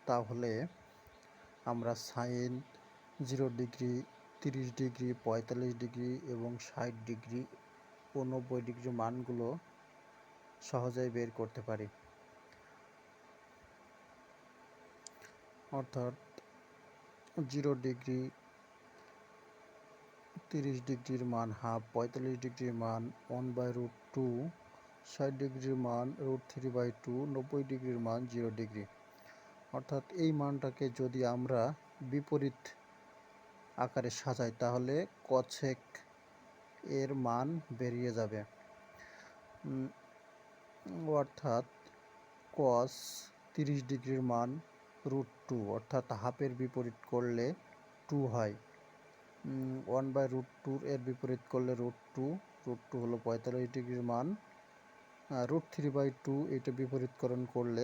তাহলে আমরা sign 0 degree, 30 degree, 45 degree এবং 60 ডিগ্রি ও 90 ডিগ্রি মানগুলো সহজেই বের করতে পারি। অর্থাৎ 0 ডিগ্রি, 30 ডিগ্রির মান হাফ, 45 ডিগ্রির মান 1/√2, 60 ডিগ্রির মান √3/2, 90 ডিগ্রির মান 0 ডিগ্রি। অর্থাৎ এই মানটাকে যদি আমরা বিপরীত আকারে সাজাই তাহলে কসেক এর মান বেরিয়ে যাবে। অর্থাৎ কস 30 ডিগ্রির মান √2, অর্থাৎ হাফের বিপরীত করলে 2 হয়। 1/√2 এর বিপরীত করলে √2, √2 হলো 45 ডিগ্রির মান। √3/2 এটা বিপরীতকরণ করলে